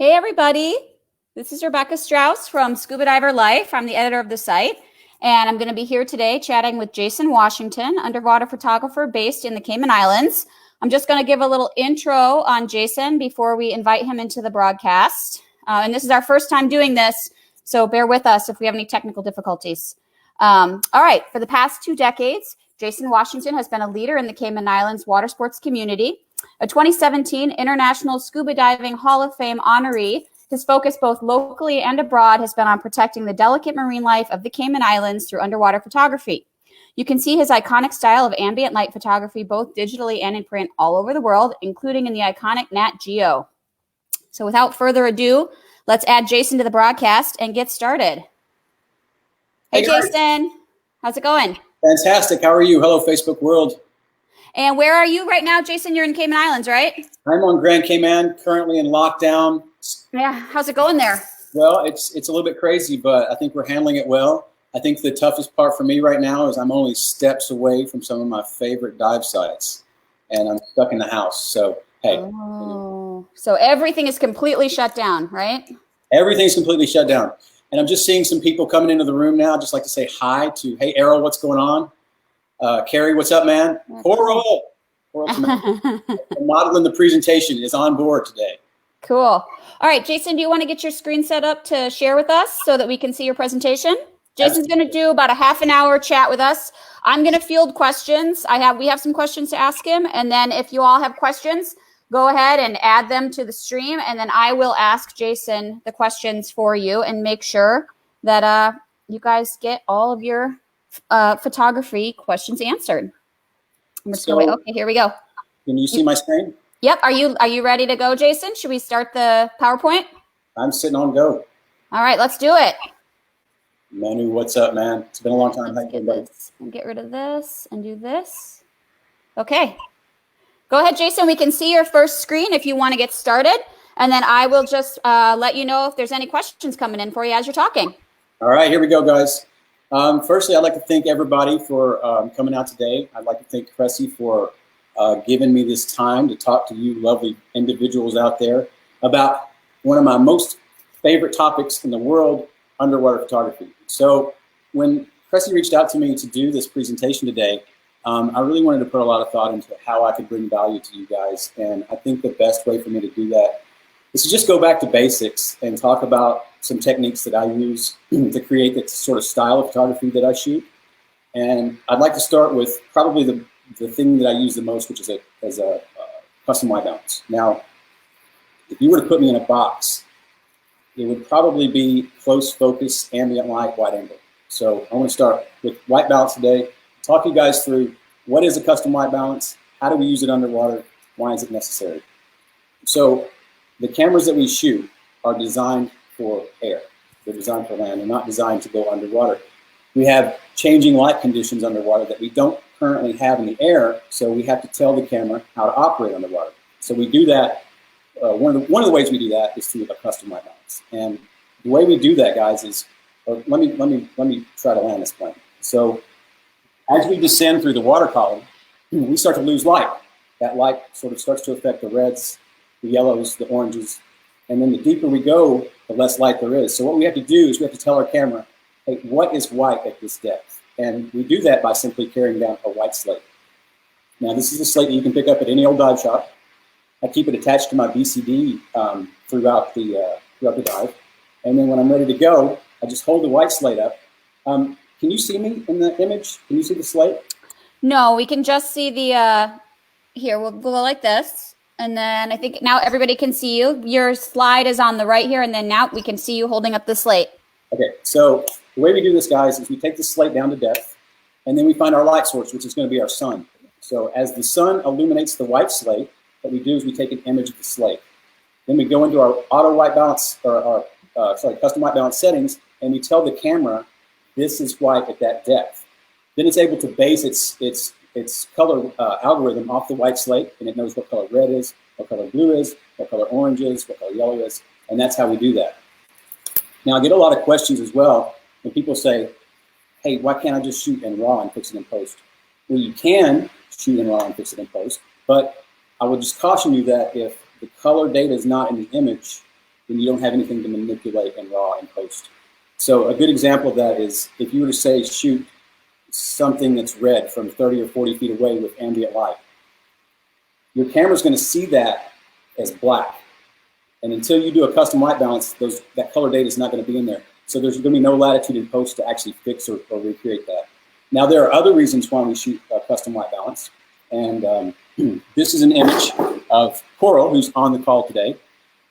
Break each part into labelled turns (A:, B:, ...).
A: Hey everybody, this is Rebecca Strauss from Scuba Diver Life. I'm the editor of the site, and I'm going to be here today chatting with Jason Washington, underwater photographer based in the Cayman Islands. I'm just going to give a little intro on Jason before we invite him into the broadcast. And this is our first time doing this, so bear with us if we have any technical difficulties. All right, for the past 2 decades, Jason Washington has been a leader in the Cayman Islands water sports community. A 2017 International Scuba Diving Hall of Fame honoree, his focus both locally and abroad has been on protecting the delicate marine life of the Cayman Islands through underwater photography. You can see his iconic style of ambient light photography both digitally and in print all over the world, including in the iconic Nat Geo. So without further ado, let's add Jason to the broadcast and get started. Hey Jason, how's it going?
B: Fantastic. How are you? Hello, Facebook world.
A: And where are you right now, Jason? You're in Cayman Islands, right?
B: I'm on Grand Cayman, currently in lockdown.
A: Yeah, how's it going there?
B: Well, it's a little bit crazy, but I think we're handling it well. I think the toughest part for me right now is I'm only steps away from some of my favorite dive sites, and I'm stuck in the house. So, hey.
A: Oh, so everything is completely shut down, right?
B: Everything's completely shut down. And I'm just seeing some people coming into the room now. Just like to say hi to, hey, Errol, what's going on? Carrie, what's up, man? Coral. Modeling the presentation is on board today.
A: Cool. All right, Jason, do you want to get your screen set up to share with us so that we can see your presentation? Jason's going to do about a half an hour chat with us. I'm going to field questions. We have some questions to ask him, and then if you all have questions, go ahead and add them to the stream, and then I will ask Jason the questions for you and make sure that you guys get all of your photography questions answered. I'm just gonna wait. Okay, here we go.
B: Can you see my screen?
A: Yep. Are you ready to go, Jason? Should we start the PowerPoint?
B: I'm sitting on go.
A: All right, let's do it.
B: Manu, what's up, man? It's been a long time.
A: Let's get rid of this and do this. Okay. Go ahead, Jason. We can see your first screen if you want to get started, and then I will just let you know if there's any questions coming in for you as you're talking.
B: All right, here we go, guys. Firstly, I'd like to thank everybody for coming out today. I'd like to thank Cressi for giving me this time to talk to you lovely individuals out there about one of my most favorite topics in the world, underwater photography. So when Cressi reached out to me to do this presentation today, I really wanted to put a lot of thought into how I could bring value to you guys. And I think the best way for me to do that is to just go back to basics and talk about some techniques that I use to create the sort of style of photography that I shoot. And I'd like to start with probably the thing that I use the most, which is a custom white balance. Now, if you were to put me in a box, it would probably be close focus, ambient light, wide angle. So I want to start with white balance today, talk you guys through what is a custom white balance, how do we use it underwater, why is it necessary? So the cameras that we shoot are designed for air. They're designed for land. They're not designed to go underwater. We have changing light conditions underwater that we don't currently have in the air, so we have to tell the camera how to operate underwater. So we do that. One of the ways we do that is through a custom white balance. And the way we do that, guys, is let me try to land this plane. So as we descend through the water column, we start to lose light. That light sort of starts to affect the reds, the yellows, the oranges, and then the deeper we go, the less light there is. So what we have to do is we have to tell our camera, hey, what is white at this depth? And we do that by simply carrying down a white slate. Now, this is a slate that you can pick up at any old dive shop. I keep it attached to my BCD throughout the dive. And then when I'm ready to go, I just hold the white slate up. Can you see me in the image? Can you see the slate?
A: No, we can just see the, here, we'll go like this. And then I think now everybody can see you. Your slide is on the right here, and then now we can see you holding up the slate.
B: Okay, so the way we do this, guys, is we take the slate down to depth, and then we find our light source, which is going to be our sun. So as the sun illuminates the white slate, what we do is we take an image of the slate. Then we go into our auto white balance, or our custom white balance settings, and we tell the camera this is white at that depth. Then it's able to base its color algorithm off the white slate, and it knows what color red is, what color blue is, what color orange is, what color yellow is, and that's how we do that. Now, I get a lot of questions as well when people say, hey, why can't I just shoot in RAW and fix it in post? Well, you can shoot in RAW and fix it in post, but I would just caution you that if the color data is not in the image, then you don't have anything to manipulate in RAW and post. So a good example of that is if you were to say shoot something that's red from 30 or 40 feet away with ambient light, your camera's going to see that as black. And until you do a custom white balance, that color data is not going to be in there. So there's going to be no latitude in post to actually fix or recreate that. Now, there are other reasons why we shoot a custom white balance. And this is an image of Coral, who's on the call today.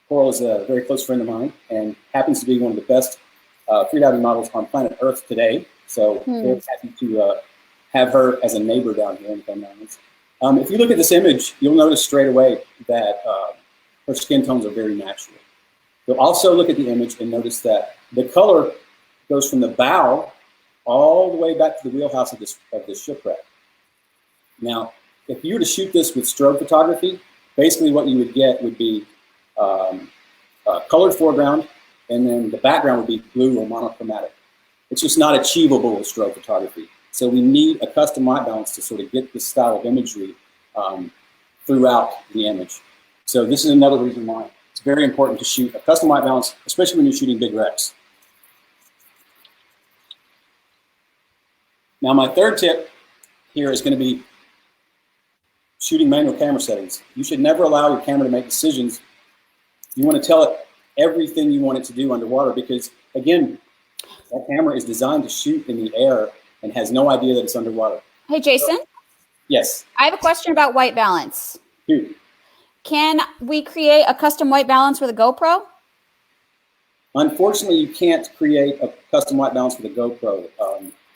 B: Coral is a very close friend of mine and happens to be one of the best freediving models on planet Earth today. So very happy to have her as a neighbor down here in the Cayman Islands. If you look at this image, you'll notice straight away that her skin tones are very natural. You'll also look at the image and notice that the color goes from the bow all the way back to the wheelhouse of this shipwreck. Now, if you were to shoot this with strobe photography, basically what you would get would be a colored foreground, and then the background would be blue or monochromatic. It's just not achievable with strobe photography. So we need a custom white balance to sort of get this style of imagery throughout the image. So this is another reason why it's very important to shoot a custom white balance, especially when you're shooting big wrecks. Now, my third tip here is going to be shooting manual camera settings. You should never allow your camera to make decisions. You want to tell it everything you want it to do underwater because, again, that camera is designed to shoot in the air and has no idea that it's underwater.
A: Hey, Jason?
B: Yes?
A: I have a question about white balance.
B: Shoot.
A: Can we create a custom white balance with a GoPro?
B: Unfortunately, you can't create a custom white balance with a GoPro.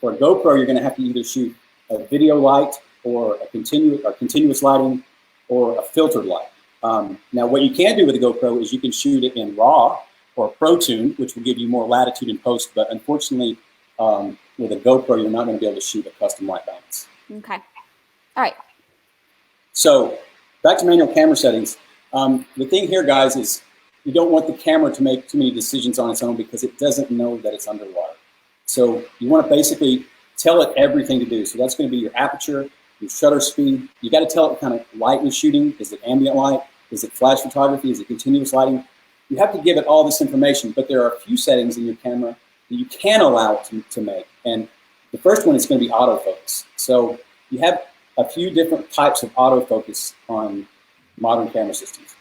B: For a GoPro, you're going to have to either shoot a video light or a continuous lighting or a filtered light. Now, what you can do with a GoPro is you can shoot it in RAW or Pro Tune, which will give you more latitude in post. But unfortunately, with a GoPro, you're not going to be able to shoot a custom white balance.
A: Okay. All right.
B: So back to manual camera settings. The thing here, guys, is you don't want the camera to make too many decisions on its own because it doesn't know that it's underwater. So you want to basically tell it everything to do. So that's going to be your aperture, your shutter speed. You got to tell it what kind of light you're shooting. Is it ambient light? Is it flash photography? Is it continuous lighting? You have to give it all this information, but there are a few settings in your camera that you can allow it to make. And the first one is going to be autofocus. So you have a few different types of autofocus on modern camera systems.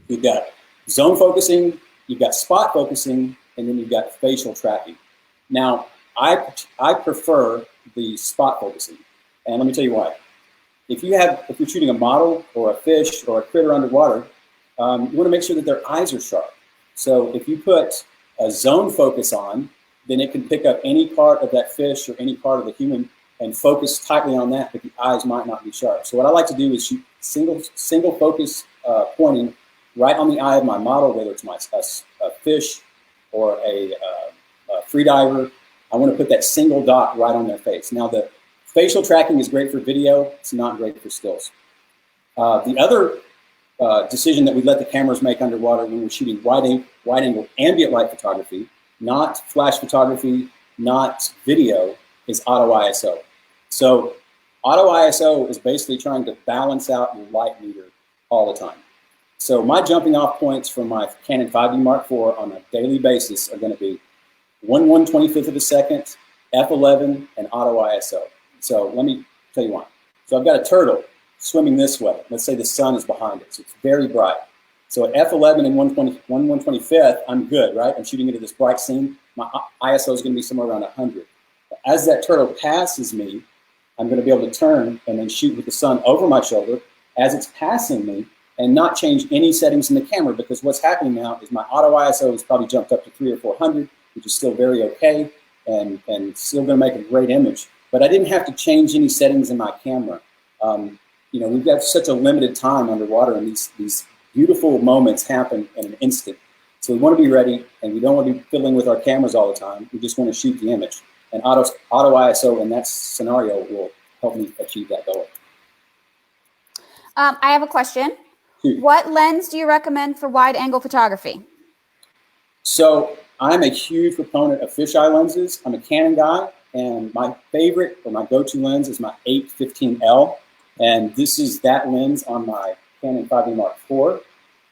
B: You've got zone focusing, you've got spot focusing, and then you've got facial tracking. Now, I prefer the spot focusing, and let me tell you why. If you're shooting a model or a fish or a critter underwater, you want to make sure that their eyes are sharp. So if you put a zone focus on, then it can pick up any part of that fish or any part of the human and focus tightly on that, but the eyes might not be sharp. So what I like to do is shoot single focus pointing right on the eye of my model, whether it's a fish or a freediver. I want to put that single dot right on their face. Now, the facial tracking is great for video. It's not great for stills. The other decision that we let the cameras make underwater when we're shooting wide-angle ambient light photography, not flash photography, not video, is auto ISO. So auto ISO is basically trying to balance out your light meter all the time. So my jumping off points for my Canon 5D Mark IV on a daily basis are going to be 1/125th of a second, f11, and auto ISO. So let me tell you why. So I've got a turtle swimming this way. Let's say the sun is behind it, so it's very bright. So at f11 and 1/125th, I'm good, right? I'm shooting into this bright scene. My ISO is going to be somewhere around 100. As that turtle passes me, I'm going to be able to turn and then shoot with the sun over my shoulder as it's passing me and not change any settings in the camera, because what's happening now is my auto ISO has probably jumped up to 300 or 400, which is still very okay and still going to make a great image. But I didn't have to change any settings in my camera. We've got such a limited time underwater, and these beautiful moments happen in an instant. So we want to be ready, and we don't want to be fiddling with our cameras all the time. We just want to shoot the image. And auto ISO in that scenario will help me achieve that goal.
A: I have a question. What lens do you recommend for wide angle photography?
B: So I'm a huge proponent of fisheye lenses. I'm a Canon guy, and my favorite or my go-to lens is my 8-15L. And this is that lens on my Canon 5D Mark IV.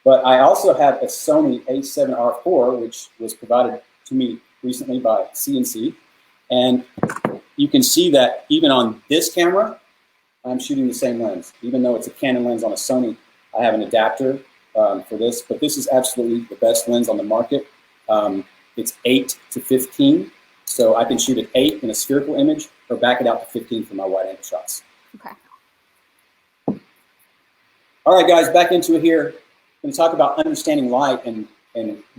B: But I also have a Sony a7R4, which was provided to me recently by CNC. And you can see that even on this camera, I'm shooting the same lens. Even though it's a Canon lens on a Sony, I have an adapter for this. But this is absolutely the best lens on the market. It's 8 to 15. So I can shoot at 8 in a spherical image or back it out to 15 for my wide angle shots.
A: Okay.
B: All right, guys, back into it here. I'm going to talk about understanding light and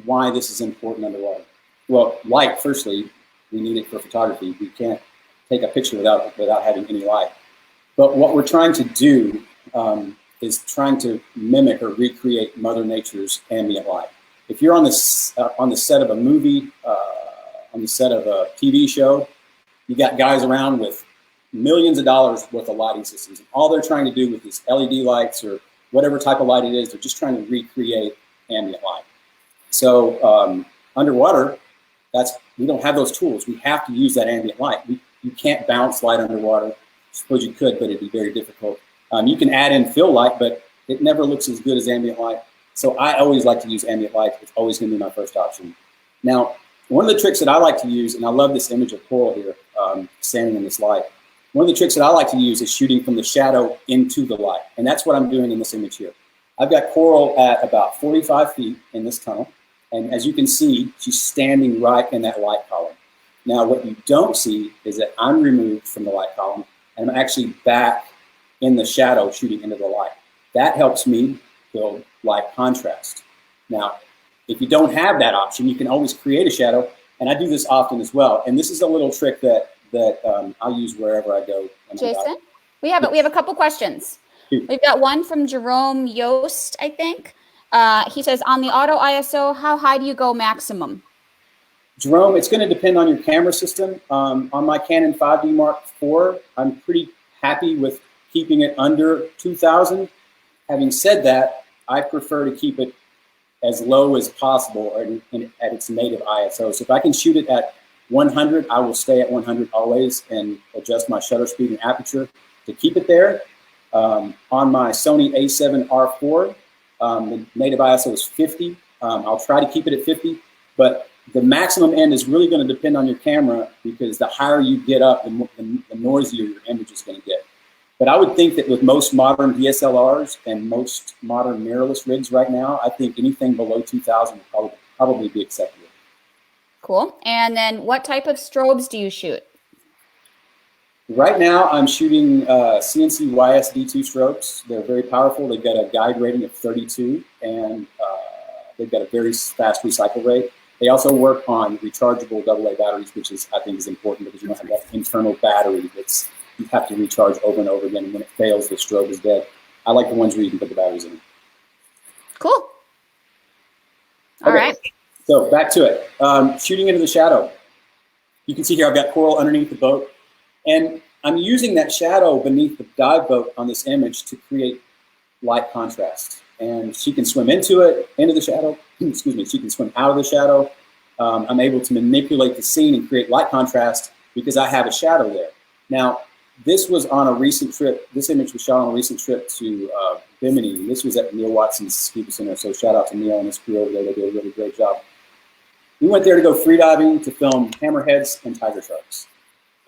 B: why this is important underwater. Well, light, firstly, we need it for photography. We can't take a picture without having any light. But what we're trying to do is trying to mimic or recreate Mother Nature's ambient light. If you're on the set of a movie, on the set of a TV show, you got guys around with millions of dollars worth of lighting systems. And all they're trying to do with these LED lights or whatever type of light it is, they're just trying to recreate ambient light. So underwater, we don't have those tools. We have to use that ambient light. You can't bounce light underwater. I suppose you could, but it'd be very difficult. You can add in fill light, but it never looks as good as ambient light. So I always like to use ambient light. It's always going to be my first option. Now, one of the tricks that I like to use, and I love this image of coral here, standing in this light. One of the tricks that I like to use is shooting from the shadow into the light. And that's what I'm doing in this image here. I've got coral at about 45 feet in this tunnel. And as you can see, she's standing right in that light column. Now, what you don't see is that I'm removed from the light column and I'm actually back in the shadow shooting into the light. That helps me build light contrast. Now, if you don't have that option, you can always create a shadow. And I do this often as well. And this is a little trick that I'll use wherever I go.
A: Jason, we have a couple questions. We've got one from Jerome Yost, I think. He says, on the auto ISO, how high do you go maximum?
B: Jerome, it's going to depend on your camera system. On my Canon 5D Mark IV, I'm pretty happy with keeping it under 2,000. Having said that, I prefer to keep it as low as possible at its native ISO. So if I can shoot it at 100, I will stay at 100 always and adjust my shutter speed and aperture to keep it there. On my Sony a7R4, the native ISO is 50. I'll try to keep it at 50, but the maximum end is really going to depend on your camera because the higher you get up, the noisier your image is going to get. But I would think that with most modern DSLRs and most modern mirrorless rigs right now, I think anything below 2,000 would probably be acceptable.
A: Cool. And then what type of strobes do you shoot?
B: Right now, I'm shooting CNC YSD2 strobes. They're very powerful. They've got a guide rating of 32, and they've got a very fast recycle rate. They also work on rechargeable AA batteries, which I think is important because you don't have that internal battery that's you have to recharge over and over again. And when it fails, the strobe is dead. I like the ones where you can put the batteries in.
A: Cool. All right.
B: So back to it. Shooting into the shadow. You can see here I've got coral underneath the boat. And I'm using that shadow beneath the dive boat on this image to create light contrast. And she can swim into the shadow. Excuse me, she can swim out of the shadow. I'm able to manipulate the scene and create light contrast because I have a shadow there. Now, this was on a recent trip. This image was shot on a recent trip to Bimini. This was at Neil Watson's Scuba Center. So shout out to Neil and his crew over there. They did a really great job. We went there to go freediving to film hammerheads and tiger sharks.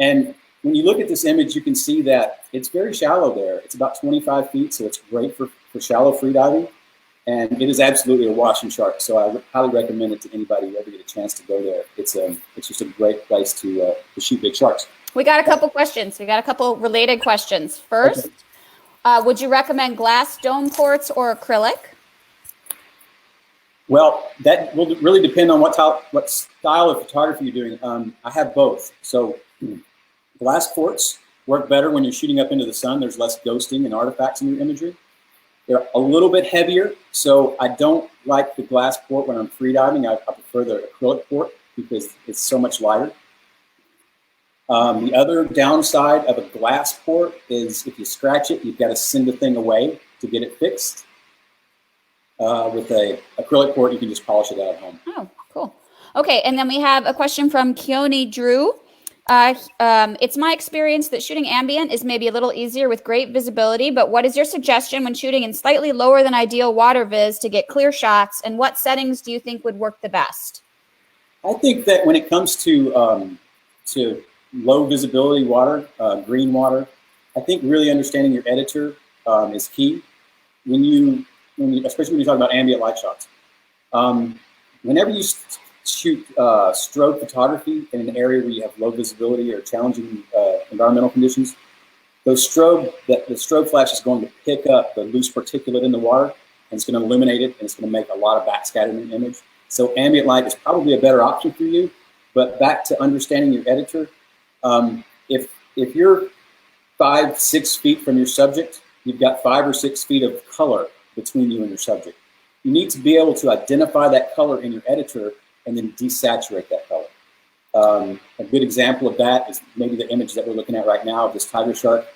B: And when you look at this image, you can see that it's very shallow there. It's about 25 feet, so it's great for shallow freediving. And it is absolutely a washing shark. So I highly recommend it to anybody who ever get a chance to go there. It's just a great place to shoot big sharks.
A: We got a couple questions. We got a couple related questions. First, would you recommend glass dome ports or acrylic?
B: Well, that will really depend on what style of photography you're doing. I have both. So glass ports work better when you're shooting up into the sun. There's less ghosting and artifacts in your imagery. They're a little bit heavier, so I don't like the glass port when I'm freediving. I prefer the acrylic port because it's so much lighter. The other downside of a glass port is if you scratch it, you've got to send the thing away to get it fixed. With a acrylic port, you can just polish it out at home.
A: Oh, cool. Okay, and then we have a question from Keone Drew. It's my experience that shooting ambient is maybe a little easier with great visibility, but what is your suggestion when shooting in slightly lower than ideal water viz to get clear shots, and what settings do you think would work the best?
B: I think that when it comes to low visibility water, green water, I think really understanding your editor is key. Especially when you talk about ambient light shots. Whenever you shoot strobe photography in an area where you have low visibility or challenging environmental conditions, the strobe flash is going to pick up the loose particulate in the water, and it's going to illuminate it, and it's going to make a lot of backscattering in the image. So ambient light is probably a better option for you. But back to understanding your editor, if you're 5-6 feet from your subject, you've got 5 or 6 feet of color between you and your subject. You need to be able to identify that color in your editor and then desaturate that color. A good example of that is maybe the image that we're looking at right now of this tiger shark.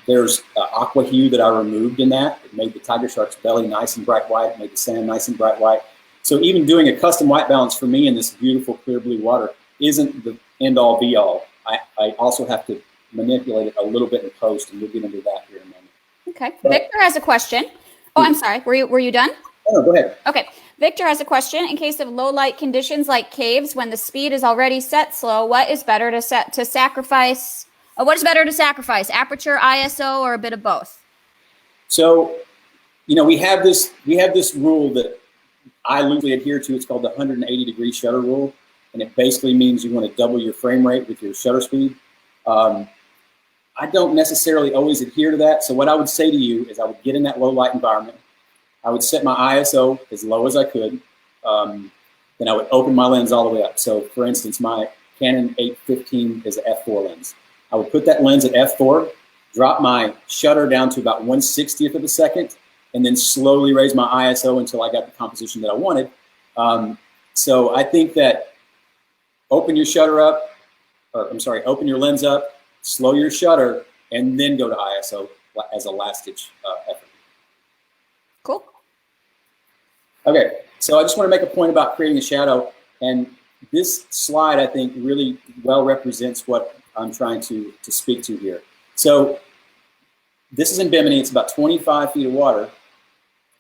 B: There's aqua hue that I removed in that. It made the tiger shark's belly nice and bright white. It made the sand nice and bright white. So even doing a custom white balance for me in this beautiful clear blue water isn't the end all be all. I also have to manipulate it a little bit in post, and we'll get into that here in a moment.
A: Okay. Victor has a question. Oh, I'm sorry. Were you done?
B: Oh, go ahead.
A: Okay. Victor has a question. In case of low light conditions like caves, when the speed is already set slow, what is better to sacrifice, aperture, ISO, or a bit of both?
B: So, we have this rule that I loosely adhere to. It's called the 180-degree shutter rule, and it basically means you want to double your frame rate with your shutter speed. I don't necessarily always adhere to that. So what I would say to you is I would get in that low light environment. I would set my ISO as low as I could. Then I would open my lens all the way up. So for instance, my Canon 815 is an f4 lens. I would put that lens at f4, drop my shutter down to about 1/60th of a second, and then slowly raise my ISO until I got the composition that I wanted. So I think that open your lens up, slow your shutter, and then go to ISO as a last-ditch effort.
A: Cool.
B: Okay, so I just want to make a point about creating a shadow, and this slide, I think, really well represents what I'm trying to speak to here. So this is in Bimini. It's about 25 feet of water,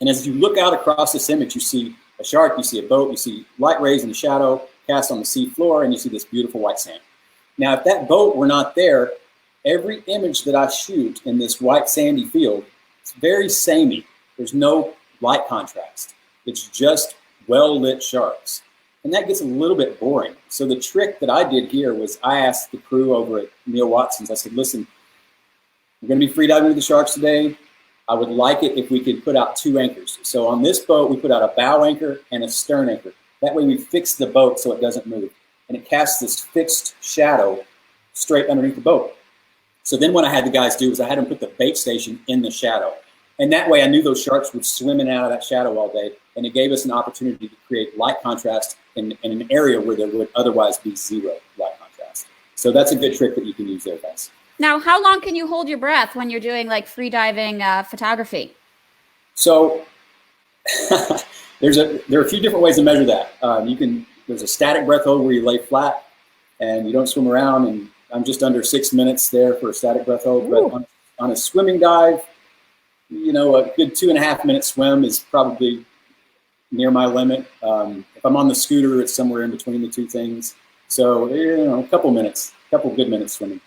B: and as you look out across this image, you see a shark, you see a boat, you see light rays in the shadow cast on the sea floor, and you see this beautiful white sand. Now, if that boat were not there, every image that I shoot in this white sandy field, it's very samey. There's no light contrast. It's just well-lit sharks. And that gets a little bit boring. So the trick that I did here was I asked the crew over at Neil Watson's, I said, listen, we're going to be free diving with the sharks today. I would like it if we could put out 2 anchors. So on this boat, we put out a bow anchor and a stern anchor. That way we fix the boat so it doesn't move. And it casts this fixed shadow straight underneath the boat. So then what I had the guys do is I had them put the bait station in the shadow. And that way I knew those sharks would swim in and out of that shadow all day. And it gave us an opportunity to create light contrast in an area where there would otherwise be zero light contrast. So that's a good trick that you can use there, guys. Now,
A: how long can you hold your breath when you're doing like free diving photography?
B: So there are a few different ways to measure that. There's a static breath hold where you lay flat and you don't swim around, and I'm just under 6 minutes there for a static breath hold. Ooh. But on a swimming dive, a good 2.5 minute swim is probably near my limit. If I'm on the scooter, it's somewhere in between the two things. So, a couple good minutes swimming.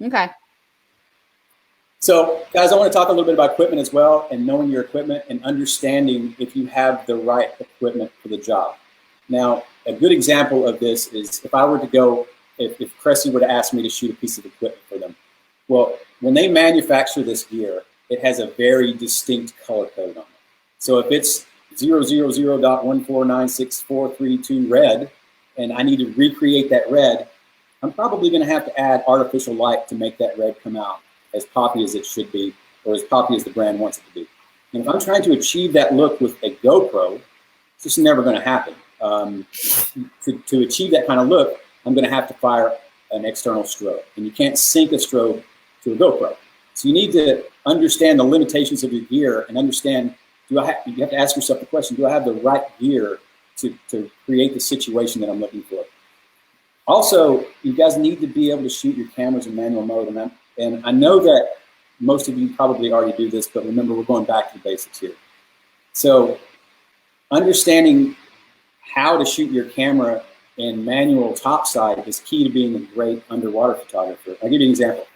A: Okay.
B: So, guys, I want to talk a little bit about equipment as well, and knowing your equipment and understanding if you have the right equipment for the job. Now, a good example of this is if Cressi were to ask me to shoot a piece of equipment for them. Well, when they manufacture this gear, it has a very distinct color code on it. So if it's 000.1496432 red, and I need to recreate that red, I'm probably going to have to add artificial light to make that red come out as poppy as it should be, or as poppy as the brand wants it to be. And if I'm trying to achieve that look with a GoPro, it's just never going to happen. To achieve that kind of look, I'm going to have to fire an external strobe, and you can't sync a strobe to a GoPro. So you need to understand the limitations of your gear and understand, you have to ask yourself the question, do I have the right gear to create the situation that I'm looking for? Also, you guys need to be able to shoot your cameras in manual mode. And I know that most of you probably already do this, but remember, we're going back to the basics here. So understanding how to shoot your camera in manual topside is key to being a great underwater photographer. I'll give you an example.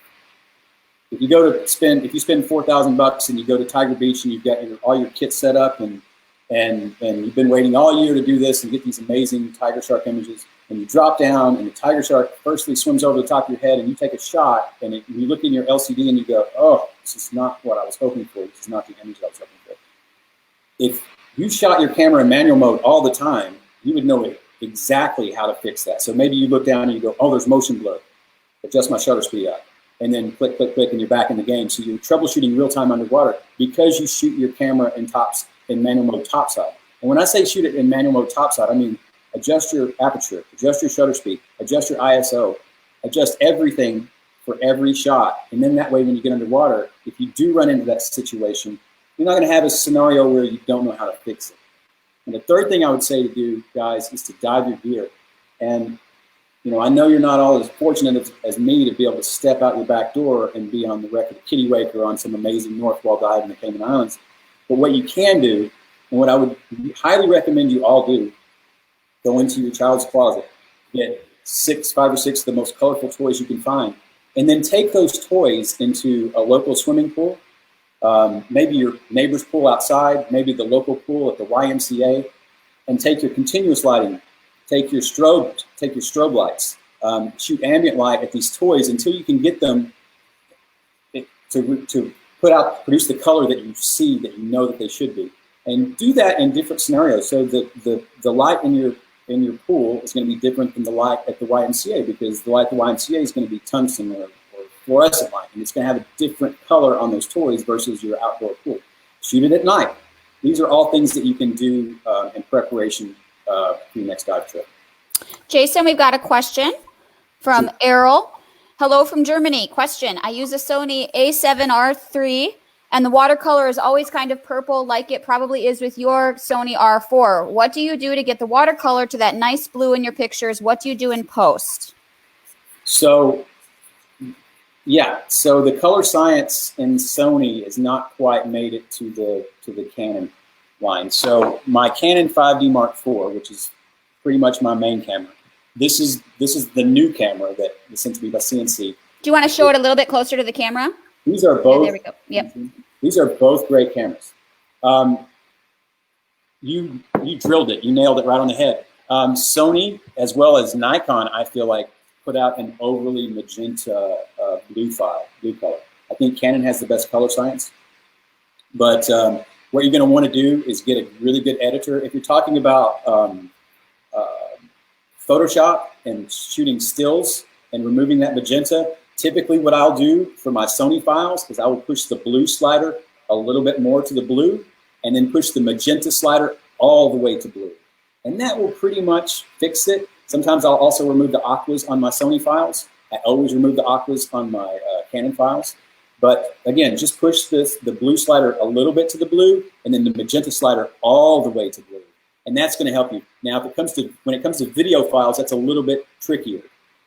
B: If you spend $4,000 and you go to Tiger Beach and you've got all your kit set up and you've been waiting all year to do this and get these amazing tiger shark images, and you drop down and the tiger shark firstly swims over the top of your head and you take a shot and you look in your LCD and you go, oh, this is not what I was hoping for. This is not the image I was hoping for. If you shot your camera in manual mode all the time, you would know exactly how to fix that. So maybe you look down and you go, oh, there's motion blur. Adjust my shutter speed up. And then click, click, click, and you're back in the game. So you're troubleshooting real time underwater because you shoot your camera in manual mode topside. And when I say shoot it in manual mode topside, I mean adjust your aperture, adjust your shutter speed, adjust your ISO, adjust everything for every shot. And then that way, when you get underwater, if you do run into that situation, you're not going to have a scenario where you don't know how to fix it. And the third thing I would say to do, guys, is to dive your gear. And I know you're not all as fortunate as me to be able to step out your back door and be on the wreck of the Kittiwake or on some amazing North Wall dive in the Cayman Islands. But what you can do, and what I would highly recommend you all do, go into your child's closet, get 5 or 6 of the most colorful toys you can find, and then take those toys into a local swimming pool, maybe your neighbor's pool outside, maybe the local pool at the YMCA, and take your continuous lighting, take your strobe lights, shoot ambient light at these toys until you can get them to produce the color that you see, that you know that they should be. And do that in different scenarios. So the light in your pool is going to be different than the light at the YMCA, because the light at the YMCA is going to be tungsten or fluorescent light, and it's going to have a different color on those toys versus your outdoor pool. Shoot it at night. These are all things that you can do in preparation for your next dive trip.
A: Jason, we've got a question from Errol. Hello from Germany. Question: I use a Sony A7R III, and the watercolor is always kind of purple, like it probably is with your Sony R4. What do you do to get the watercolor to that nice blue in your pictures? What do you do in post?
B: So the color science in Sony has not quite made it to the Canon line. So my Canon 5D Mark IV, which is pretty much my main camera. This is the new camera that was sent to me by CNC.
A: Do you want to show it a little bit closer to the camera?
B: These are both.
A: There we go. Yep.
B: These are both great cameras. You drilled it. You nailed it right on the head. Sony, as well as Nikon, I feel like put out an overly magenta blue color. I think Canon has the best color science. But what you're going to want to do is get a really good editor. If you're talking about Photoshop and shooting stills and removing that magenta, typically what I'll do for my Sony files is I will push the blue slider a little bit more to the blue and then push the magenta slider all the way to blue. And that will pretty much fix it. Sometimes I'll also remove the aquas on my Sony files. I always remove the aquas on my Canon files. But again, just push the blue slider a little bit to the blue and then the magenta slider all the way to blue. And that's going to help you. Now, when it comes to video files, that's a little bit trickier.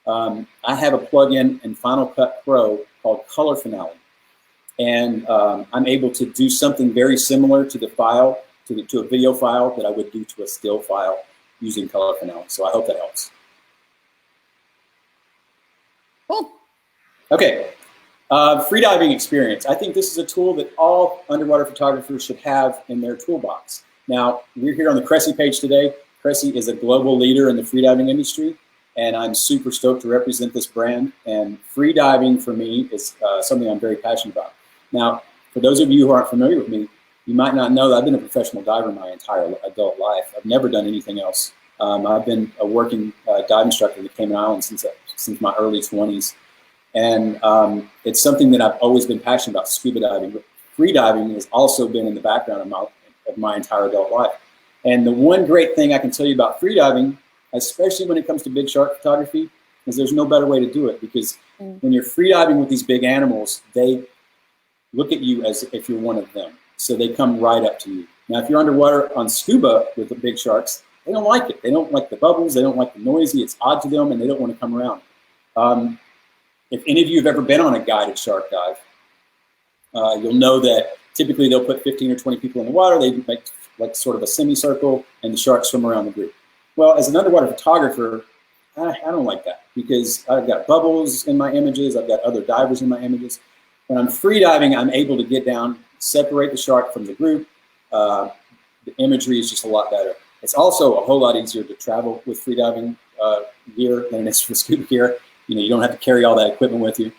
B: I have a plugin in Final Cut Pro called Color Finale. And I'm able to do something very similar to the file, to a video file that I would do to a still file using Color Finale. So I hope that helps.
A: Cool.
B: Okay. Freediving experience. I think this is a tool that all underwater photographers should have in their toolbox. Now, we're here on the Cressi page today. Cressi is a global leader in the freediving industry, and I'm super stoked to represent this brand. And freediving for me is something I'm very passionate about. Now, for those of you who aren't familiar with me, you might not know that I've been a professional diver my entire adult life. I've never done anything else. I've been a working dive instructor in the Cayman Islands since my early 20s. And it's something that I've always been passionate about, scuba diving. But freediving has also been in the background of my entire adult life. And the one great thing I can tell you about freediving, especially when it comes to big shark photography, is there's no better way to do it, because when you're freediving with these big animals, they look at you as if you're one of them. So they come right up to you. Now, if you're underwater on scuba with the big sharks, they don't like it. They don't like the bubbles. They don't like the noisy. It's odd to them, and they don't want to come around. If any of you have ever been on a guided shark dive, you'll know that typically they'll put 15 or 20 people in the water. They make like sort of a semicircle, and the sharks swim around the group. Well, as an underwater photographer, I don't like that because I've got bubbles in my images. I've got other divers in my images. When I'm free diving, I'm able to get down, separate the shark from the group. The imagery is just a lot better. It's also a whole lot easier to travel with free diving gear than it is for scuba gear. You don't have to carry all that equipment with you.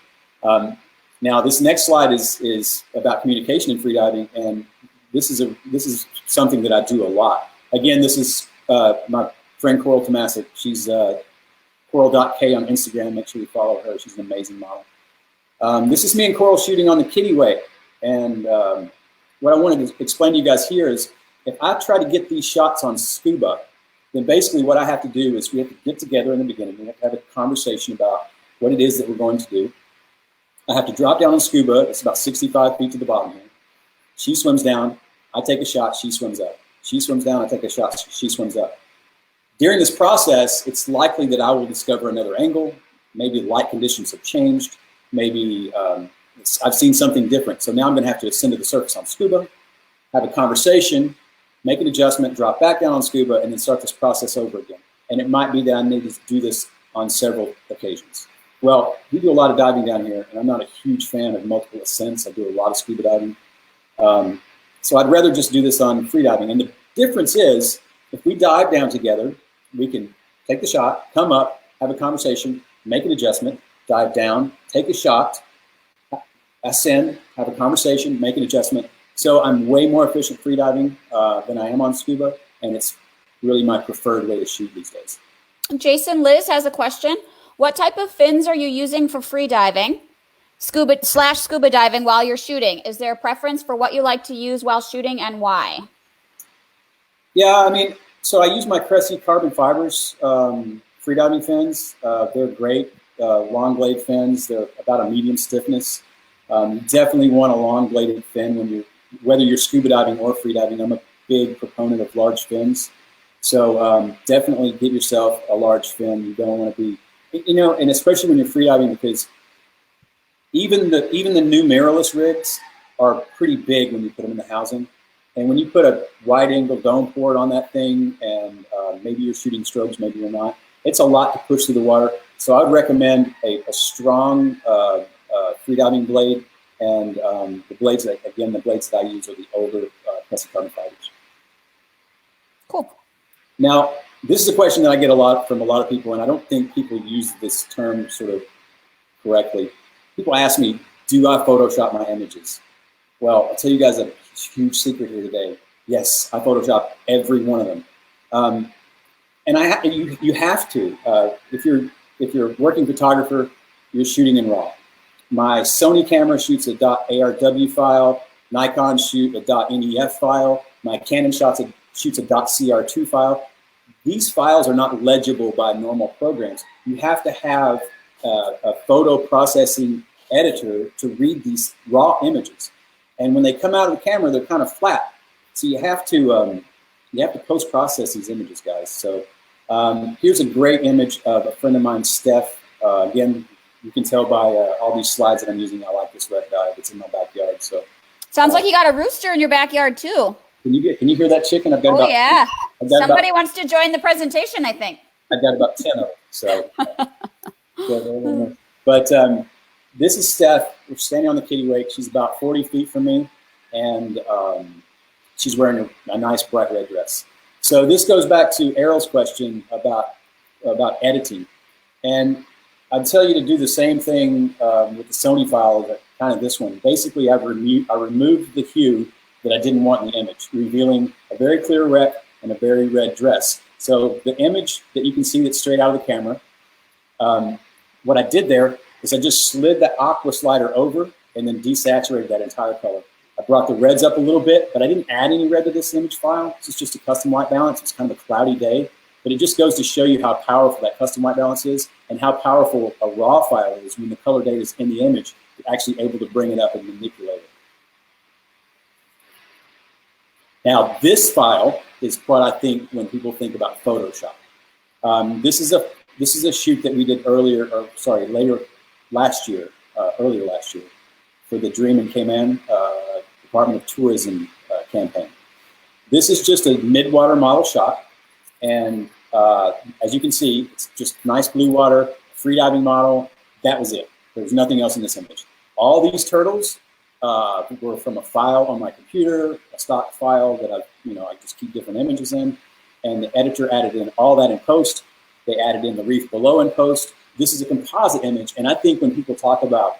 B: Now, this next slide is about communication in free diving, and this is something that I do a lot. Again, this is my friend Coral Tomasic. She's Coral.k on Instagram. Make sure you follow her. She's an amazing model. This is me and Coral shooting on the Kittyway. And what I wanted to explain to you guys here is if I try to get these shots on scuba, then basically what I have to do is we have to get together in the beginning. We have to have a conversation about what it is that we're going to do. I have to drop down on scuba. It's about 65 feet to the bottom here. She swims down. I take a shot. She swims up. She swims down. I take a shot. She swims up. During this process, it's likely that I will discover another angle. Maybe light conditions have changed. Maybe I've seen something different. So now I'm going to have to ascend to the surface on scuba, have a conversation, make an adjustment, drop back down on scuba, and then start this process over again. And it might be that I need to do this on several occasions. Well, we do a lot of diving down here, and I'm not a huge fan of multiple ascents. I do a lot of scuba diving. So I'd rather just do this on free diving. And the difference is, if we dive down together, we can take the shot, come up, have a conversation, make an adjustment, dive down, take a shot, ascend, have a conversation, make an adjustment. So I'm way more efficient free diving than I am on scuba, and it's really my preferred way to shoot these days.
A: Jason, Liz has a question. What type of fins are you using for free diving, scuba diving while you're shooting? Is there a preference for what you like to use while shooting and why?
B: Yeah, I mean, so I use my Cressi carbon fibers freediving fins. They're great, long blade fins. They're about a medium stiffness. You definitely want a long bladed fin whether you're scuba diving or freediving. I'm a big proponent of large fins. So definitely get yourself a large fin. You don't want to be, and especially when you're freediving, because even the new mirrorless rigs are pretty big when you put them in the housing. And when you put a wide-angle dome port on that thing, and maybe you're shooting strobes, maybe you're not, it's a lot to push through the water. So I would recommend a strong freediving blade, and the blades that I use are the older Cressi carbon fibers.
A: Cool.
B: Now, this is a question that I get a lot from a lot of people, and I don't think people use this term sort of correctly. People ask me, do I Photoshop my images? Well, I'll tell you guys a huge secret here today. Yes, I Photoshop every one of them. And you have to. If you're a working photographer, you're shooting in RAW. My Sony camera shoots a .arw file. Nikon shoot a .nef file. My Canon shoots a .cr2 file. These files are not legible by normal programs. You have to have a photo processing editor to read these raw images. And when they come out of the camera, they're kind of flat. So you have to post-process these images, guys. So here's a great image of a friend of mine, Steph. Again, you can tell by all these slides that I'm using, I like this red dive. It's in my backyard. So
A: sounds like you got a rooster in your backyard too.
B: Can you hear that chicken?
A: Yeah. Somebody wants to join the presentation, I think.
B: I've got about 10 of them. So, but this is Steph. We're standing on the Kittyway. She's about 40 feet from me, and she's wearing a nice bright red dress. So this goes back to Errol's question about editing, and I'd tell you to do the same thing with the Sony file, kind of this one. Basically, I removed the hue that I didn't want in the image, revealing a very clear rec and a very red dress. So the image that you can see that's straight out of the camera, what I did there is I just slid the aqua slider over and then desaturated that entire color. I brought the reds up a little bit, but I didn't add any red to this image file. This is just a custom white balance. It's kind of a cloudy day, but it just goes to show you how powerful that custom white balance is and how powerful a raw file is when the color data is in the image. You're actually able to bring it up and manipulate it. Now, this file is what I think when people think about Photoshop. This is a shoot that we did earlier last year for the Dream in Cayman Department of Tourism campaign. This is just a mid-water model shot, and as you can see, it's just nice blue water, freediving model. That was it. There was nothing else in this image. All these turtles were from a file on my computer, a stock file that I just keep different images in, and the editor added in all that in post. They added in the reef below in post. This is a composite image, and I think when people talk about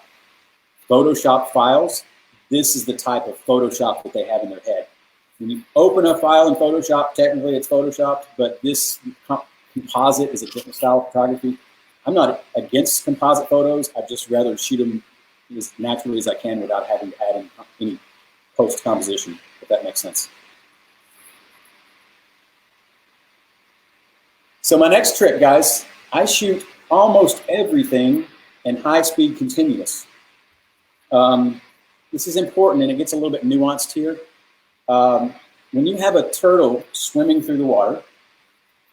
B: Photoshop files, this is the type of Photoshop that they have in their head. When you open a file in Photoshop, technically it's Photoshopped, but this composite is a different style of photography. I'm not against composite photos. I'd just rather shoot them as naturally as I can without having to add in any post-composition, if that makes sense. So my next trick, guys, I shoot almost everything in high-speed continuous. This is important, and it gets a little bit nuanced here. When you have a turtle swimming through the water,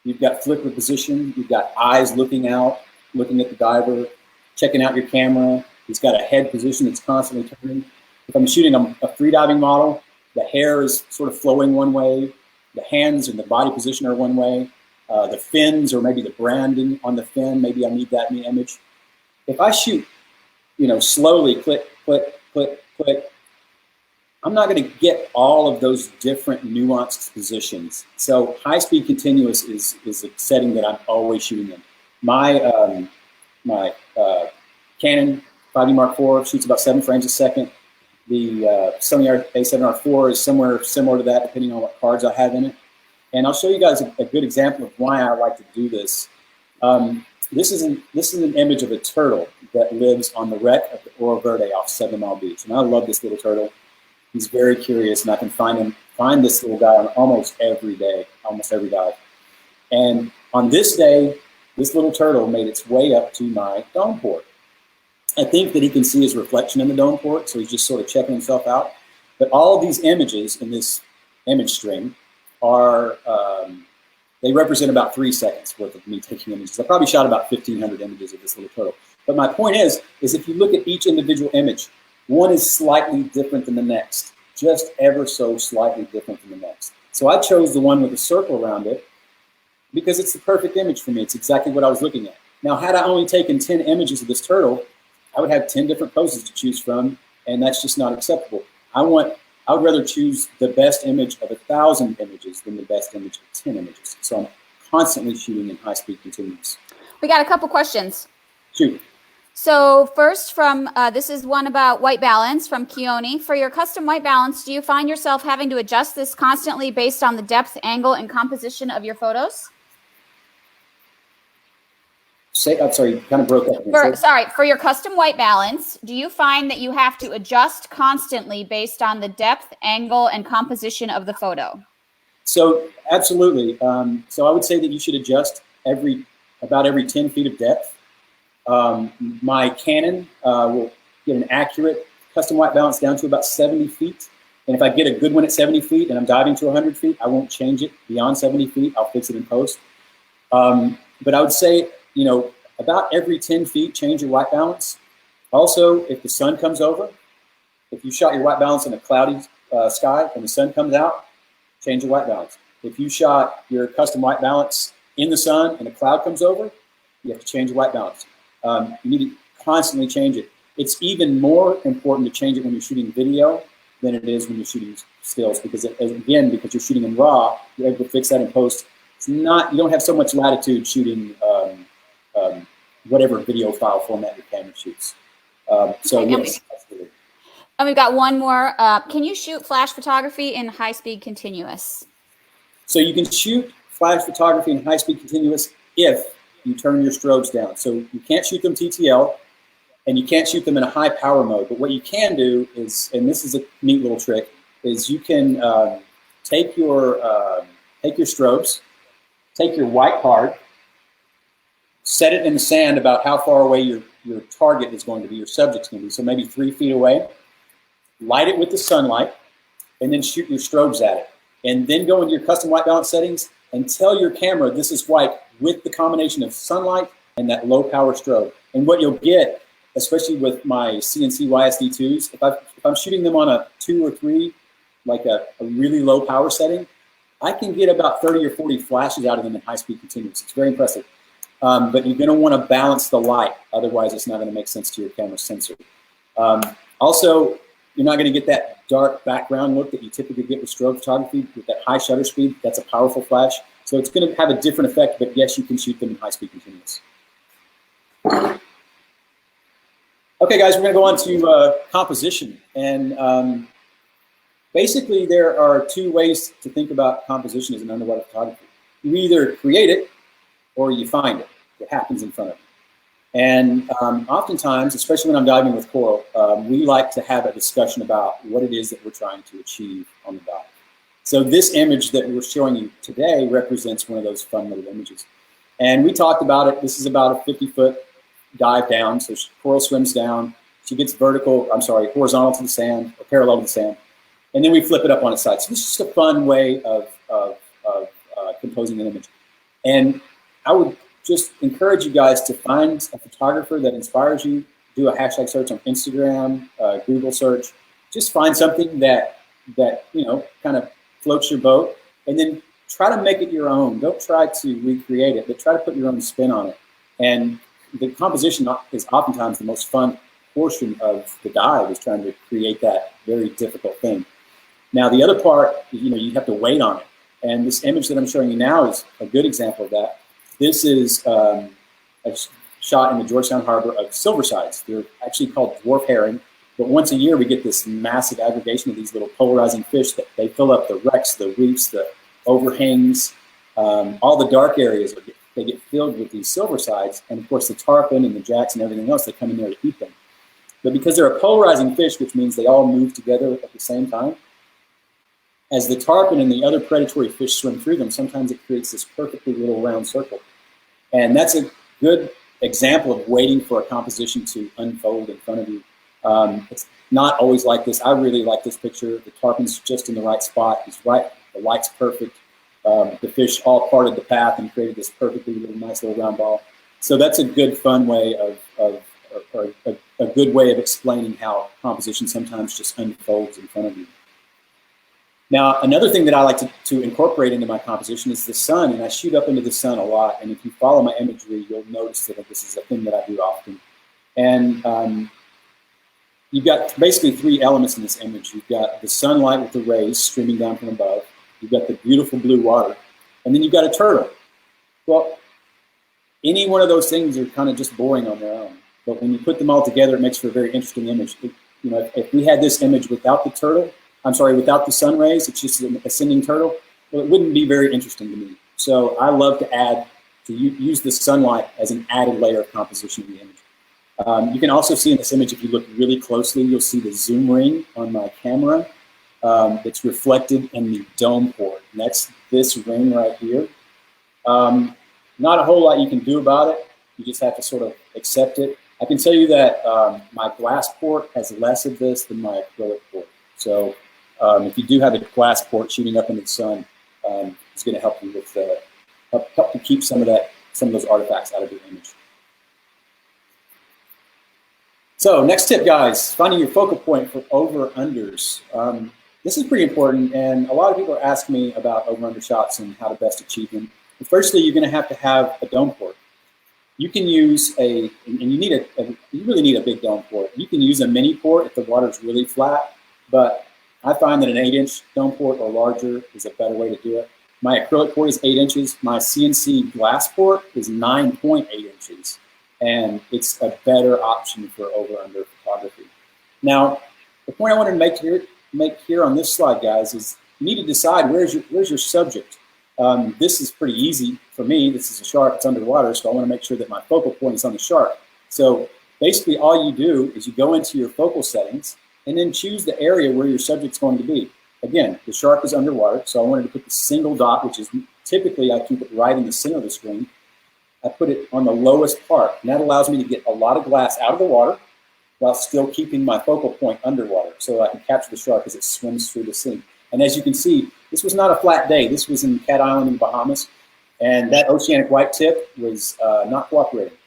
B: you've got flipper position, you've got eyes looking out, looking at the diver, checking out your camera. He's got a head position that's constantly turning. If I'm shooting a freediving model, the hair is sort of flowing one way, the hands and the body position are one way, the fins or maybe the branding on the fin, maybe I need that in the image. If I shoot, slowly, click, click, click, click, I'm not going to get all of those different nuanced positions. So high-speed continuous is a setting that I'm always shooting in. My Canon 5D Mark IV shoots about 7 frames a second. The Sony A7R4 is somewhere similar to that, depending on what cards I have in it. And I'll show you guys a good example of why I like to do this. This is an image of a turtle that lives on the wreck of the Oro Verde off 7 Mile Beach. And I love this little turtle. He's very curious, and I can find this little guy on almost every day, almost every dive. And on this day, this little turtle made its way up to my dome port. I think that he can see his reflection in the dome port, so he's just sort of checking himself out. But all of these images in this image string are, they represent about 3 seconds worth of me taking images. I probably shot about 1,500 images of this little turtle. But my point is if you look at each individual image, one is slightly different than the next, just ever so slightly different than the next. So I chose the one with a circle around it because it's the perfect image for me. It's exactly what I was looking at. Now, had I only taken 10 images of this turtle, I would have 10 different poses to choose from, and that's just not acceptable. I would rather choose the best image of 1,000 images than the best image of 10 images. So I'm constantly shooting in high-speed continuous.
A: We got a couple questions.
B: Shoot.
A: So first from, this is one about white balance from Keone. For your custom white balance, do you find yourself having to adjust this constantly based on the depth, angle, and composition of your photos?
B: I'm sorry, you kind of broke up.
A: For your custom white balance, do you find that you have to adjust constantly based on the depth, angle, and composition of the photo?
B: So absolutely. So I would say that you should adjust about every 10 feet of depth. My Canon will get an accurate custom white balance down to about 70 feet. And if I get a good one at 70 feet and I'm diving to 100 feet, I won't change it beyond 70 feet. I'll fix it in post. But I would say, about every 10 feet, change your white balance. Also, if the sun comes over, if you shot your white balance in a cloudy sky and the sun comes out, change your white balance. If you shot your custom white balance in the sun and a cloud comes over, you have to change your white balance. You need to constantly change it. It's even more important to change it when you're shooting video than it is when you're shooting stills, because because you're shooting in RAW, you're able to fix that in post. You don't have so much latitude shooting whatever video file format your camera shoots. Yes, absolutely.
A: And we've got one more. Can you shoot flash photography in high-speed continuous?
B: So you can shoot flash photography in high-speed continuous if you turn your strobes down. So you can't shoot them TTL, and you can't shoot them in a high power mode. But what you can do is, and this is a neat little trick, is you can take your strobes, take your white card, set it in the sand about how far away your target is going to be, your subject's going to be. So maybe 3 feet away, light it with the sunlight, and then shoot your strobes at it. and then go into your custom white balance settings and tell your camera this is white with the combination of sunlight and that low power strobe. And what you'll get, especially with my CNC YSD2s, if I'm shooting them on a 2 or 3, like a really low power setting, I can get about 30 or 40 flashes out of them in high-speed continuous. It's very impressive. But you're going to want to balance the light. Otherwise, it's not going to make sense to your camera sensor. Also, you're not going to get that dark background look that you typically get with strobe photography with that high shutter speed. That's a powerful flash. So it's going to have a different effect, but yes, you can shoot them in high-speed continuous. Okay, guys, we're going to go on to composition. And basically, there are 2 ways to think about composition as an underwater photographer. You either create it or you find it. It happens in front of you. And oftentimes, especially when I'm diving with coral, we like to have a discussion about what it is that we're trying to achieve on the dive. So this image that we're showing you today represents one of those fun little images. And we talked about it. This is about a 50-foot dive down. So coral swims down. She gets horizontal to the sand or parallel to the sand. And then we flip it up on its side. So this is just a fun way of composing an image. And I would just encourage you guys to find a photographer that inspires you. Do a hashtag search on Instagram, Google search. Just find something that kind of floats your boat, and then try to make it your own. Don't try to recreate it, but try to put your own spin on it. And the composition is oftentimes the most fun portion of the dive, is trying to create that very difficult thing. Now, the other part, you have to wait on it. And this image that I'm showing you now is a good example of that. This is a shot in the Georgetown Harbor of silver sides. They're actually called dwarf herring, but once a year we get this massive aggregation of these little polarizing fish that they fill up the wrecks, the reefs, the overhangs, all the dark areas. They get filled with these silver sides, and of course the tarpon and the jacks and everything else, they come in there to eat them. But because they're a polarizing fish, which means they all move together at the same time, as the tarpon and the other predatory fish swim through them, sometimes it creates this perfectly little round circle. And that's a good example of waiting for a composition to unfold in front of you. It's not always like this. I really like this picture. The tarpon's just in the right spot. He's right. The light's perfect. The fish all parted the path and created this perfectly nice little round ball. So that's a good, fun way or a good way of explaining how composition sometimes just unfolds in front of you. Now, another thing that I like to incorporate into my composition is the sun, and I shoot up into the sun a lot. And if you follow my imagery, you'll notice that this is a thing that I do often. And you've got basically 3 elements in this image. You've got the sunlight with the rays streaming down from above. You've got the beautiful blue water, and then you've got a turtle. Well, any one of those things are kind of just boring on their own. But when you put them all together, it makes for a very interesting image. If we had this image without without the sun rays, it's just an ascending turtle, well, it wouldn't be very interesting to me. So I love to use the sunlight as an added layer of composition in the image. You can also see in this image, if you look really closely, you'll see the zoom ring on my camera that's reflected in the dome port. And that's this ring right here. Not a whole lot you can do about it. You just have to sort of accept it. I can tell you that my glass port has less of this than my acrylic port. So if you do have a glass port shooting up into the sun, it's going to help you with help to keep some of those artifacts out of your image. So next tip, guys, finding your focal point for over-unders. This is pretty important, and a lot of people are asking me about over-under shots and how to best achieve them. But firstly, you're going to have a dome port. You can use and you really need a big dome port. You can use a mini port if the water's really flat, but I find that an 8-inch dome port or larger is a better way to do it. My acrylic port is 8 inches. My CNC glass port is 9.8 inches. And it's a better option for over-under photography. Now, the point I wanted to make here on this slide, guys, is you need to decide where's your subject. This is pretty easy for me. This is a shark. It's underwater, so I want to make sure that my focal point is on the shark. So basically, all you do is you go into your focal settings and then choose the area where your subject's going to be. Again, the shark is underwater, so I wanted to put the single dot, which is typically I keep it right in the center of the screen. I put it on the lowest part, and that allows me to get a lot of glass out of the water while still keeping my focal point underwater so I can capture the shark as it swims through the scene. And as you can see, this was not a flat day. This was in Cat Island in the Bahamas, and that oceanic white tip was not cooperating.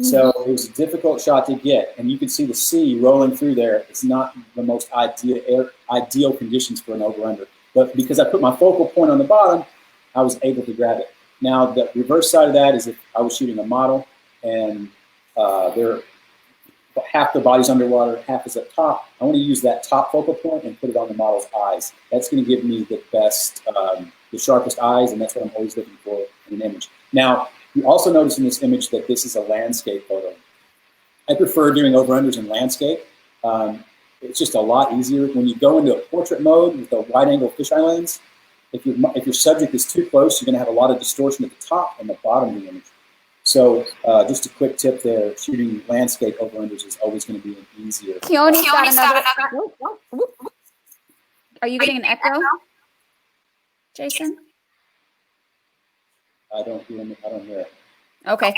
B: So it was a difficult shot to get, and you can see the sea rolling through there. It's not the most ideal conditions for an over-under. But because I put my focal point on the bottom, I was able to grab it. Now, the reverse side of that is if I was shooting a model, and half the body's underwater, half is up top. I want to use that top focal point and put it on the model's eyes. That's going to give me the best, the sharpest eyes, and that's what I'm always looking for in an image. Now, you also notice in this image that this is a landscape photo. I prefer doing over-unders in landscape. It's just a lot easier. When you go into a portrait mode with a wide-angle fisheye lens, if your subject is too close, you're going to have a lot of distortion at the top and the bottom of the image. So just a quick tip there, shooting landscape over-unders is always going to be easier.
A: Keone's got another. Are you getting an echo, Jason?
B: I don't hear it.
A: Okay.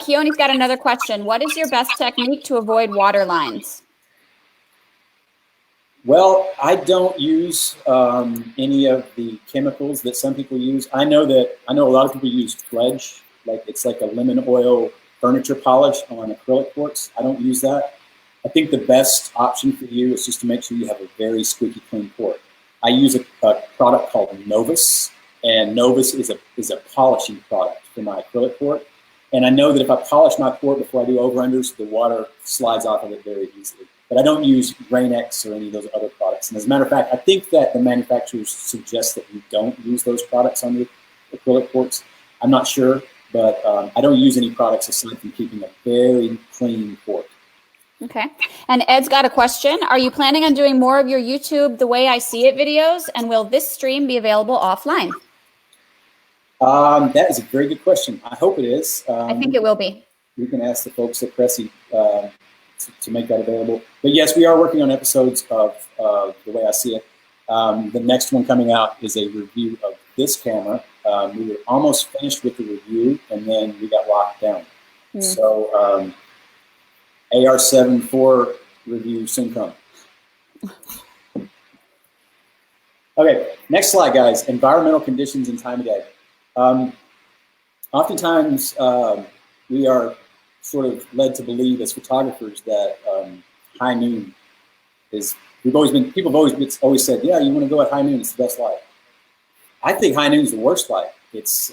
A: Keone's got another question. What is your best technique to avoid water lines?
B: Well, I don't use any of the chemicals that some people use. I know a lot of people use Pledge, like it's like a lemon oil furniture polish on acrylic quartz. I don't use that. I think the best option for you is just to make sure you have a very squeaky clean port. I use a product called Novus, and Novus is a polishing product for my acrylic port. And I know that if I polish my port before I do over-unders, the water slides off of it very easily. But I don't use Rain-X or any of those other products. And as a matter of fact, I think that the manufacturers suggest that you don't use those products on your acrylic ports. I'm not sure, but I don't use any products aside from keeping a very clean port.
A: Okay. And Ed's got a question. Are you planning on doing more of your YouTube The Way I See It videos? And will this stream be available offline?
B: That is a very good question. I hope it is.
A: I think it will be.
B: We can ask the folks at Cressi to make that available. But yes, we are working on episodes of The Way I See It. The next one coming out is a review of this camera. We were almost finished with the review, and then we got locked down. So AR7 IV review soon come. Okay, next slide, guys. Environmental conditions and time of day. Oftentimes, we are sort of led to believe as photographers that high noon is, people have always said, yeah, you want to go at high noon, it's the best light. I think high noon is the worst light. It's,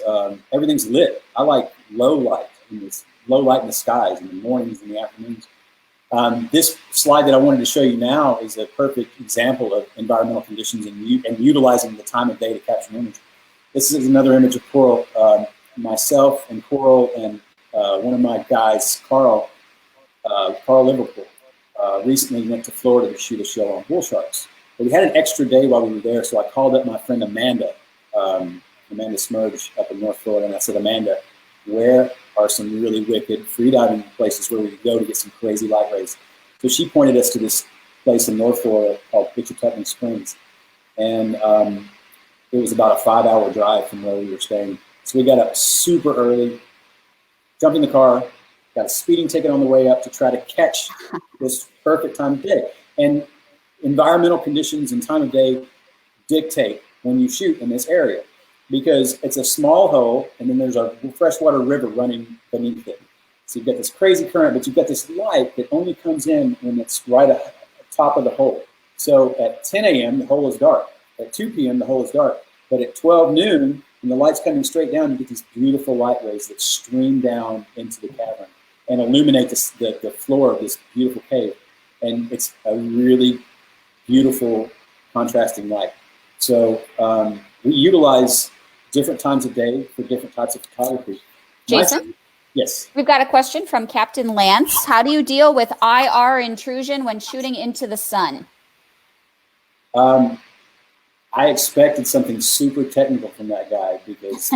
B: everything's lit. I like low light, and it's low light in the skies in the mornings and the afternoons. This slide that I wanted to show you now is a perfect example of environmental conditions and utilizing the time of day to capture an image. This is another image of Coral. Myself and Coral and one of my guys, Carl Liverpool, recently went to Florida to shoot a show on bull sharks. But we had an extra day while we were there, so I called up my friend Amanda, Amanda Smurge up in North Florida, and I said, Amanda, where are some really wicked freediving places where we could go to get some crazy light rays? So she pointed us to this place in North Florida called Pichatutton Springs. And it was about a 5-hour drive from where we were staying. So we got up super early, jumped in the car, got a speeding ticket on the way up to try to catch this perfect time of day. And environmental conditions and time of day dictate when you shoot in this area, because it's a small hole and then there's a freshwater river running beneath it. So you've got this crazy current, but you've got this light that only comes in when it's right at the top of the hole. So at 10 a.m., the hole is dark. At 2 p.m., the hole is dark. But at 12 noon, when the light's coming straight down, you get these beautiful light rays that stream down into the cavern and illuminate the floor of this beautiful cave. And it's a really beautiful contrasting light. So we utilize different times of day for different types of photography.
A: Jason?
B: Yes.
A: We've got a question from Captain Lance. How do you deal with IR intrusion when shooting into the sun?
B: I expected something super technical from that guy because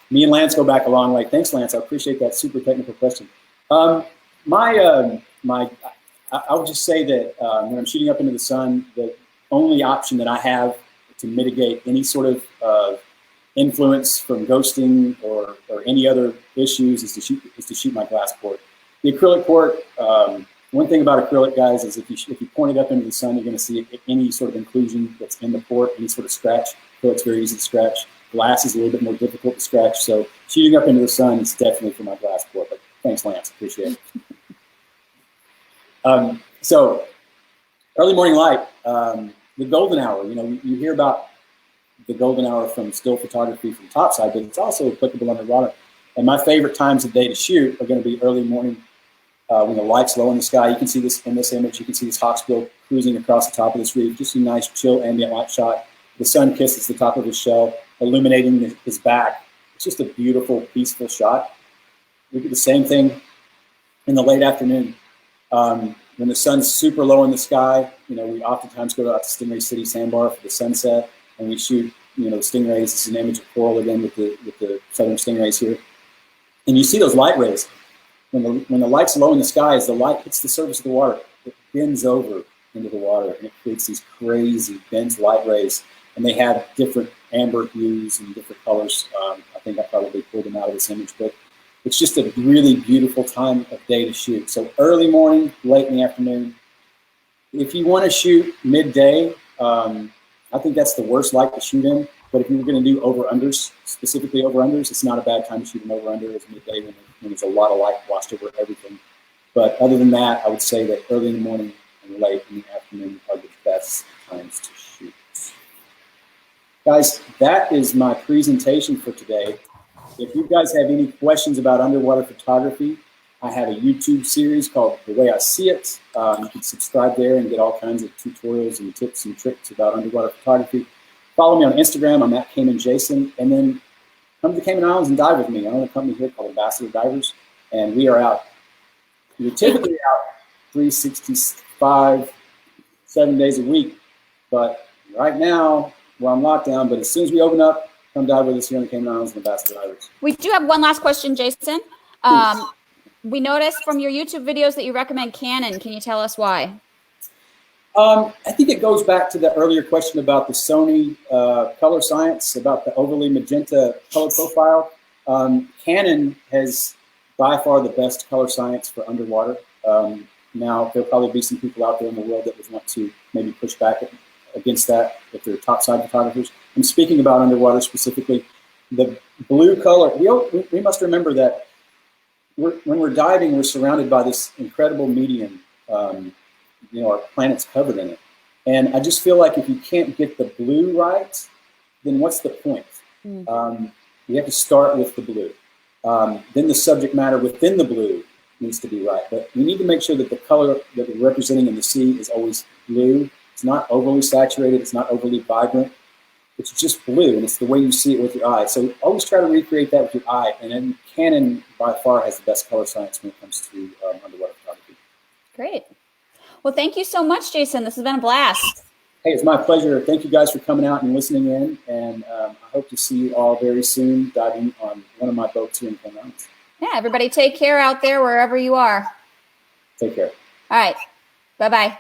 B: me and Lance go back a long way. Thanks, Lance. I appreciate that super technical question. I would just say that when I'm shooting up into the sun, the only option that I have to mitigate any sort of influence from ghosting or any other issues is to shoot my glass port. The acrylic port, One thing about acrylic, guys, is if you point it up into the sun, you're going to see any sort of inclusion that's in the port, any sort of scratch. Acrylic's very easy to scratch. Glass is a little bit more difficult to scratch. So shooting up into the sun is definitely for my glass port. But thanks, Lance. Appreciate it. So early morning light, the golden hour. You know, you hear about the golden hour from still photography from topside, but it's also applicable underwater. And my favorite times of day to shoot are going to be early morning when the light's low in the sky. You can see this in this image. You can see this hawksbill cruising across the top of this reef. Just a nice, chill, ambient light shot. The sun kisses the top of his shell, illuminating his back. It's just a beautiful, peaceful shot. We do the same thing in the late afternoon. When the sun's super low in the sky, you know, we oftentimes go out to Stingray City Sandbar for the sunset, and we shoot, you know, stingrays. This is an image of coral again with the southern stingrays here. And you see those light rays. When the light's low in the sky, as the light hits the surface of the water, it bends over into the water, and it creates these crazy bent light rays. And they have different amber hues and different colors. I think I probably pulled them out of this image, but it's just a really beautiful time of day to shoot. So early morning, late in the afternoon. If you want to shoot midday, I think that's the worst light to shoot in. But if you were going to do over-unders, specifically over-unders, it's not a bad time to shoot an over-under. It's midday when there's a lot of light washed over everything. But other than that, I would say that early in the morning and late in the afternoon are the best times to shoot. Guys, that is my presentation for today. If you guys have any questions about underwater photography, I have a YouTube series called The Way I See It. You can subscribe there and get all kinds of tutorials and tips and tricks about underwater photography. Follow me on Instagram. I'm at Cayman Jason. And then come to the Cayman Islands and dive with me. I own a company here called Ambassador Divers, and we are out. We're typically out 365, 7 days a week. But right now, we're on lockdown. But as soon as we open up, come dive with us here in the Cayman Islands and Ambassador Divers.
A: We do have one last question, Jason. We noticed from your YouTube videos that you recommend Canon. Can you tell us why?
B: I think it goes back to the earlier question about the Sony color science, about the overly magenta color profile. Canon has by far the best color science for underwater. Now, there'll probably be some people out there in the world that would want to maybe push back against that if they're topside photographers. I'm speaking about underwater specifically. The blue color, we must remember that when we're diving, we're surrounded by this incredible medium. You know, our planet's covered in it. And I just feel like if you can't get the blue right, then what's the point? You have to start with the blue. Then the subject matter within the blue needs to be right. But you need to make sure that the color that we're representing in the sea is always blue. It's not overly saturated. It's not overly vibrant. It's just blue, and it's the way you see it with your eye. So always try to recreate that with your eye. And then Canon, by far, has the best color science when it comes to underwater photography.
A: Great. Well, thank you so much, Jason. This has been a blast.
B: Hey, it's my pleasure. Thank you guys for coming out and listening in. And I hope to see you all very soon diving on one of my boats here in Cayman Islands.
A: Yeah, everybody take care out there wherever you are.
B: Take care.
A: All right. Bye-bye.